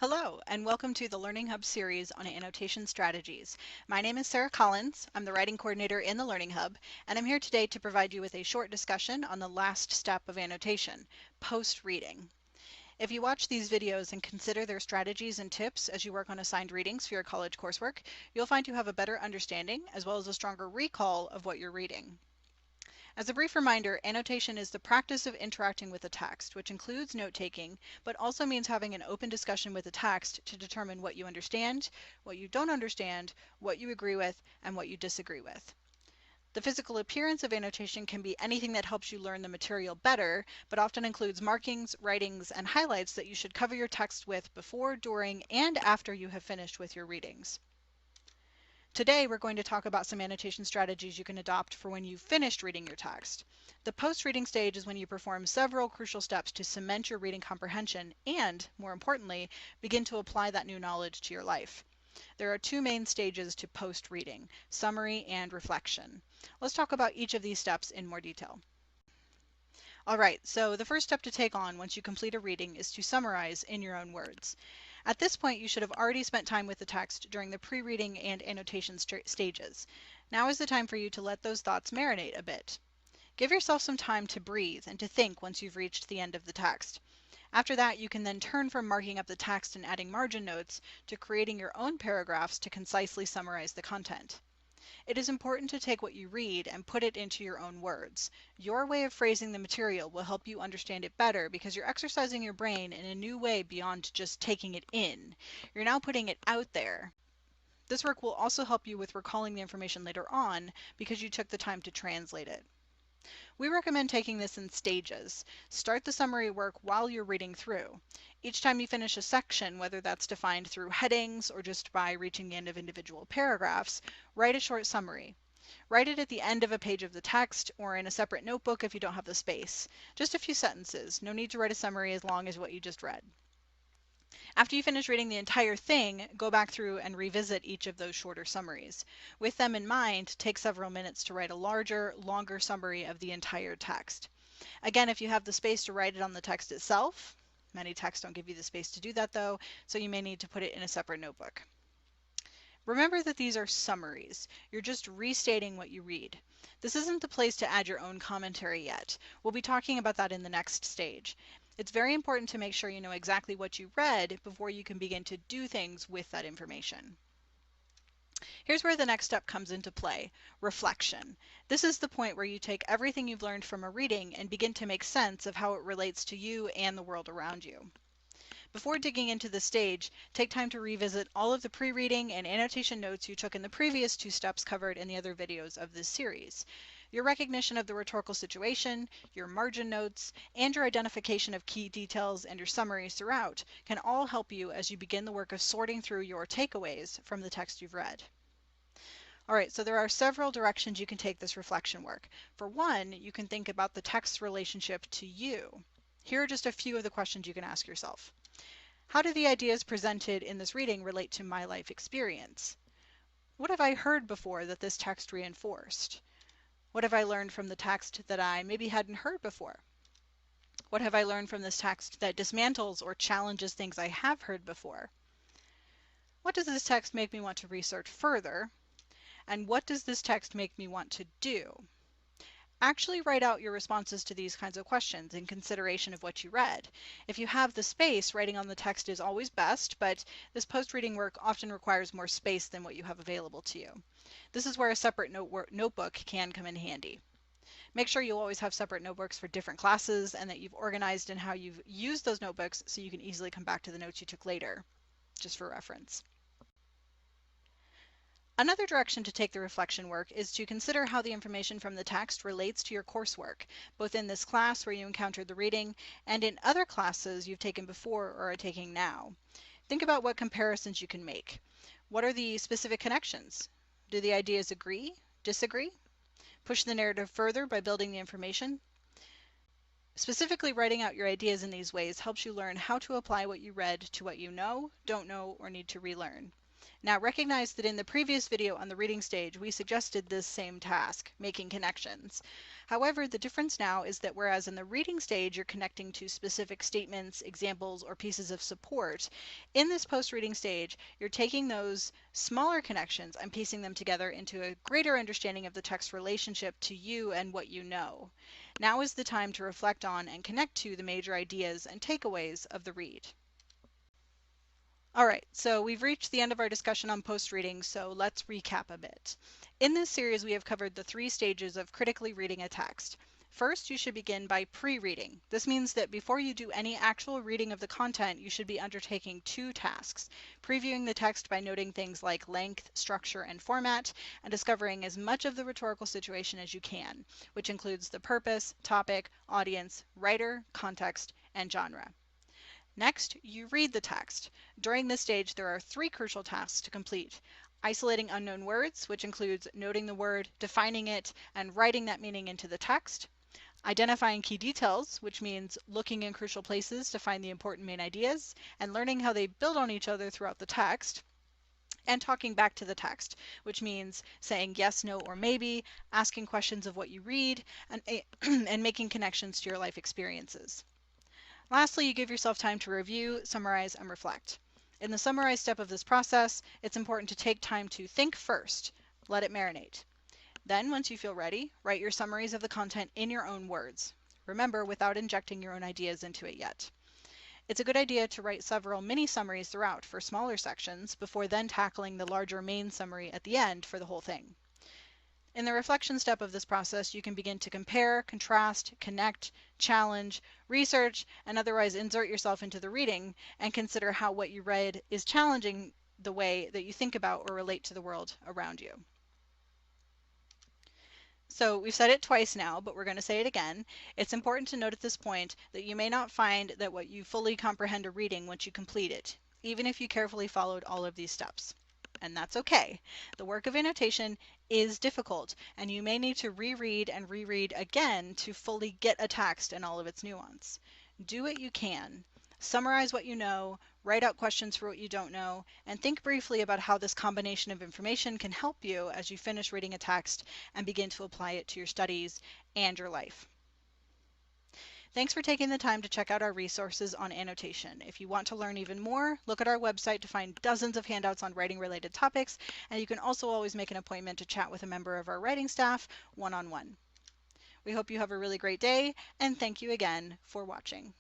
Hello, and welcome to the Learning Hub series on annotation strategies. My name is Sarah Collins. I'm the writing coordinator in the Learning Hub, and I'm here today to provide you with a short discussion on the last step of annotation, post-reading. If you watch these videos and consider their strategies and tips as you work on assigned readings for your college coursework, you'll find you have a better understanding as well as a stronger recall of what you're reading. As a brief reminder, annotation is the practice of interacting with a text, which includes note-taking, but also means having an open discussion with the text to determine what you understand, what you don't understand, what you agree with, and what you disagree with. The physical appearance of annotation can be anything that helps you learn the material better, but often includes markings, writings, and highlights that you should cover your text with before, during, and after you have finished with your readings. Today, we're going to talk about some annotation strategies you can adopt for when you've finished reading your text. The post-reading stage is when you perform several crucial steps to cement your reading comprehension and, more importantly, begin to apply that new knowledge to your life. There are two main stages to post-reading, summary and reflection. Let's talk about each of these steps in more detail. All right, so the first step to take on once you complete a reading is to summarize in your own words. At this point, you should have already spent time with the text during the pre-reading and annotation stages. Now is the time for you to let those thoughts marinate a bit. Give yourself some time to breathe and to think once you've reached the end of the text. After that, you can then turn from marking up the text and adding margin notes to creating your own paragraphs to concisely summarize the content. It is important to take what you read and put it into your own words. Your way of phrasing the material will help you understand it better because you're exercising your brain in a new way beyond just taking it in. You're now putting it out there. This work will also help you with recalling the information later on because you took the time to translate it. We recommend taking this in stages. Start the summary work while you're reading through. Each time you finish a section, whether that's defined through headings or just by reaching the end of individual paragraphs, write a short summary. Write it at the end of a page of the text or in a separate notebook if you don't have the space. Just a few sentences. No need to write a summary as long as what you just read. After you finish reading the entire thing, go back through and revisit each of those shorter summaries. With them in mind, take several minutes to write a larger, longer summary of the entire text. Again, if you have the space to write it on the text itself, many texts don't give you the space to do that though, so you may need to put it in a separate notebook. Remember that these are summaries. You're just restating what you read. This isn't the place to add your own commentary yet. We'll be talking about that in the next stage. It's very important to make sure you know exactly what you read before you can begin to do things with that information. Here's where the next step comes into play, reflection. This is the point where you take everything you've learned from a reading and begin to make sense of how it relates to you and the world around you. Before digging into this stage, take time to revisit all of the pre-reading and annotation notes you took in the previous two steps covered in the other videos of this series. Your recognition of the rhetorical situation, your margin notes, and your identification of key details and your summaries throughout can all help you as you begin the work of sorting through your takeaways from the text you've read. All right, so there are several directions you can take this reflection work. For one, you can think about the text's relationship to you. Here are just a few of the questions you can ask yourself. How do the ideas presented in this reading relate to my life experience? What have I heard before that this text reinforced? What have I learned from the text that I maybe hadn't heard before? What have I learned from this text that dismantles or challenges things I have heard before? What does this text make me want to research further? And what does this text make me want to do? Actually write out your responses to these kinds of questions in consideration of what you read. If you have the space, writing on the text is always best, but this post-reading work often requires more space than what you have available to you. This is where a separate notebook can come in handy. Make sure you always have separate notebooks for different classes and that you've organized in how you've used those notebooks so you can easily come back to the notes you took later, just for reference. Another direction to take the reflection work is to consider how the information from the text relates to your coursework, both in this class where you encountered the reading and in other classes you've taken before or are taking now. Think about what comparisons you can make. What are the specific connections? Do the ideas agree, disagree? Push the narrative further by building the information? Specifically, writing out your ideas in these ways helps you learn how to apply what you read to what you know, don't know, or need to relearn. Now recognize that in the previous video on the reading stage, we suggested this same task, making connections. However, the difference now is that whereas in the reading stage you're connecting to specific statements, examples, or pieces of support, in this post-reading stage, you're taking those smaller connections and piecing them together into a greater understanding of the text relationship to you and what you know. Now is the time to reflect on and connect to the major ideas and takeaways of the read. All right, so we've reached the end of our discussion on post-reading, so let's recap a bit. In this series, we have covered the 3 stages of critically reading a text. First, you should begin by pre-reading. This means that before you do any actual reading of the content, you should be undertaking 2 tasks: previewing the text by noting things like length, structure, and format, and discovering as much of the rhetorical situation as you can, which includes the purpose, topic, audience, writer, context, and genre. Next, you read the text. During this stage, there are 3 crucial tasks to complete: isolating unknown words, which includes noting the word, defining it, and writing that meaning into the text; identifying key details, which means looking in crucial places to find the important main ideas, and learning how they build on each other throughout the text; and talking back to the text, which means saying yes, no, or maybe, asking questions of what you read, and, and making connections to your life experiences. Lastly, you give yourself time to review, summarize, and reflect. In the summarize step of this process, it's important to take time to think first. Let it marinate. Then, once you feel ready, write your summaries of the content in your own words. Remember, without injecting your own ideas into it yet. It's a good idea to write several mini summaries throughout for smaller sections before then tackling the larger main summary at the end for the whole thing. In the reflection step of this process, you can begin to compare, contrast, connect, challenge, research, and otherwise insert yourself into the reading and consider how what you read is challenging the way that you think about or relate to the world around you. So we've said it twice now, but we're going to say it again. It's important to note at this point that you may not find that what you fully comprehend a reading once you complete it, even if you carefully followed all of these steps. And that's okay. The work of annotation is difficult, and you may need to reread and reread again to fully get a text and all of its nuance. Do what you can. Summarize what you know, write out questions for what you don't know, and think briefly about how this combination of information can help you as you finish reading a text and begin to apply it to your studies and your life. Thanks for taking the time to check out our resources on annotation. If you want to learn even more, look at our website to find dozens of handouts on writing related topics, and you can also always make an appointment to chat with a member of our writing staff one-on-one. We hope you have a really great day, and thank you again for watching.